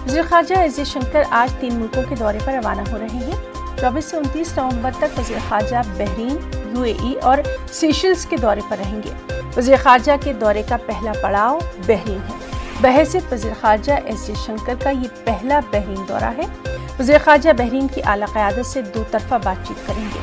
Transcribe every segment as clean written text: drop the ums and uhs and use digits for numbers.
वज़ीर ख़ारजा एस जयशंकर आज 3 मुल्कों के दौरे पर रवाना हो रहे हैं। 24 से 29 नवंबर तक वज़ीर ख़ारजा बहरीन, यूएई और सेशल्स के दौरे पर रहेंगे। वज़ीर ख़ारजा के दौरे का पहला पड़ाव बहरीन है। बहैसियत वज़ीर ख़ारजा एस जयशंकर का ये पहला बहरीन दौरा है। वज़ीर ख़ारजा बहरीन की आला क़यादत से 2 तरफ़ा बातचीत करेंगे।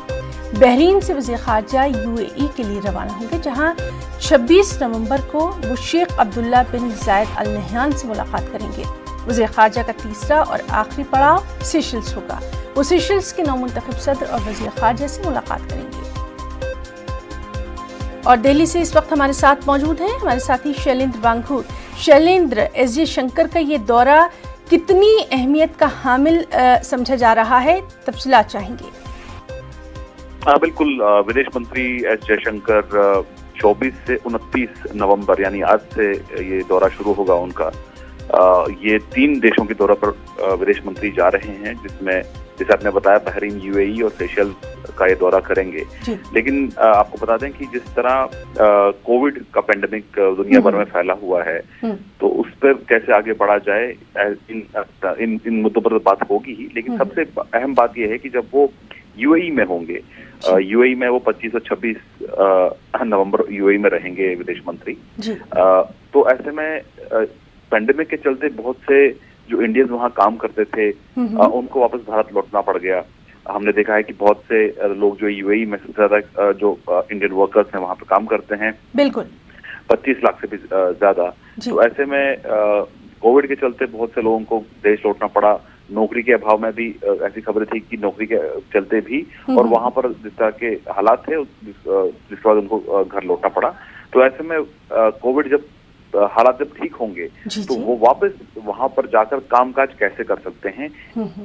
बहरीन से वज़ीर ख़ारजा यूएई के लिए रवाना होंगे, जहाँ 26 नवंबर को वो शेख अब्दुल्ला बिन ज़ायद अल नहयान से मुलाकात करेंगे। वज़ीर ख़ारजा का तीसरा और आखिरी पड़ाव सेशल्स होगा। वो सेशल्स के नौमुंतखब सदर और वज़ीर ख़ारजा से मुलाकात करेंगे। और दिल्ली से इस वक्त हमारे साथ मौजूद हैं हमारे साथी शैलेंद्र वांगूर। शैलेंद्र, एस जयशंकर का ये दौरा कितनी अहमियत का हामिल समझा जा रहा है, तफसीलात चाहेंगे? बिल्कुल, विदेश मंत्री एस जयशंकर 24 से 29 नवंबर यानी आज से ये दौरा शुरू होगा उनका। ये 3 देशों के दौरे पर विदेश मंत्री जा रहे हैं, जिसमें जैसे आपने बताया बहरीन, यूएई और सेशल्स का ये दौरा करेंगे। लेकिन आपको बता दें कि जिस तरह कोविड का पेंडेमिक दुनिया भर में फैला हुआ है, तो उस पर कैसे आगे बढ़ा जाए, इन मुद्दों पर बात होगी ही। लेकिन सबसे अहम बात यह है कि जब वो यूएई में होंगे, यूएई में वो 25 और 26 नवंबर यूएई में रहेंगे विदेश मंत्री। तो ऐसे में पेंडेमिक के चलते बहुत से जो इंडियंस वहाँ काम करते थे, उनको वापस भारत लौटना पड़ गया। हमने देखा है कि बहुत से लोग जो यूएई में सबसे ज्यादा जो इंडियन वर्कर्स हैं वहाँ पे काम करते हैं, बिल्कुल 25 लाख से भी ज्यादा। तो ऐसे में कोविड के चलते बहुत से लोगों को देश लौटना पड़ा। नौकरी के अभाव में भी ऐसी खबरें थी कि नौकरी के चलते भी, और वहाँ पर जिस तरह के हालात थे जिसके बाद उनको घर लौटना पड़ा। तो ऐसे में कोविड जब हालात जब ठीक होंगे तो वो वापस वहां पर जाकर कामकाज कैसे कर सकते हैं,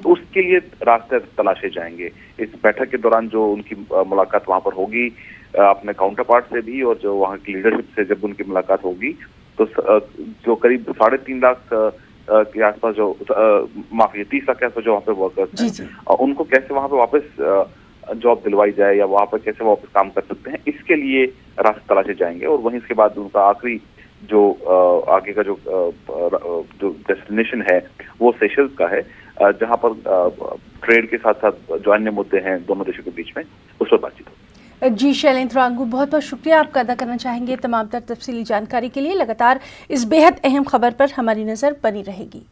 तो उसके लिए रास्ते तलाशे जाएंगे। इस बैठक के दौरान जो उनकी मुलाकात वहां पर होगी अपने काउंटर पार्ट से भी, और जो वहां की लीडरशिप से जब उनकी मुलाकात होगी, तो जो करीब 3.5 लाख के आसपास जो 30 लाख के आसपास जो वहाँ पे वर्कर्स हैं, उनको कैसे वहां पे वापस जॉब दिलवाई जाए या वहां पर कैसे वापस काम कर सकते हैं, इसके लिए रास्ते तलाशे जाएंगे। और वहीं इसके बाद उनका आखिरी जो आगे का जो डेस्टिनेशन है वो सेशल्स का है, जहां पर ट्रेड के साथ साथ जो अन्य मुद्दे हैं दोनों देशों के बीच में, उस पर बातचीत होगी। जी शैलेंद्र वांगू, बहुत बहुत शुक्रिया आपका अदा करना चाहेंगे तमाम तर तफसीली जानकारी के लिए। लगातार इस बेहद अहम खबर पर हमारी नज़र बनी रहेगी।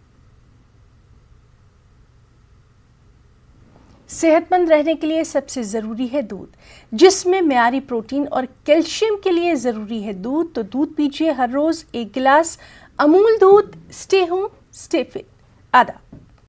सेहतमंद रहने के लिए सबसे ज़रूरी है दूध, जिसमें मियारी प्रोटीन और कैल्शियम के लिए ज़रूरी है दूध। तो दूध पीजिए हर रोज़ 1 गिलास अमूल दूध। Stay home, stay fit. आदाब।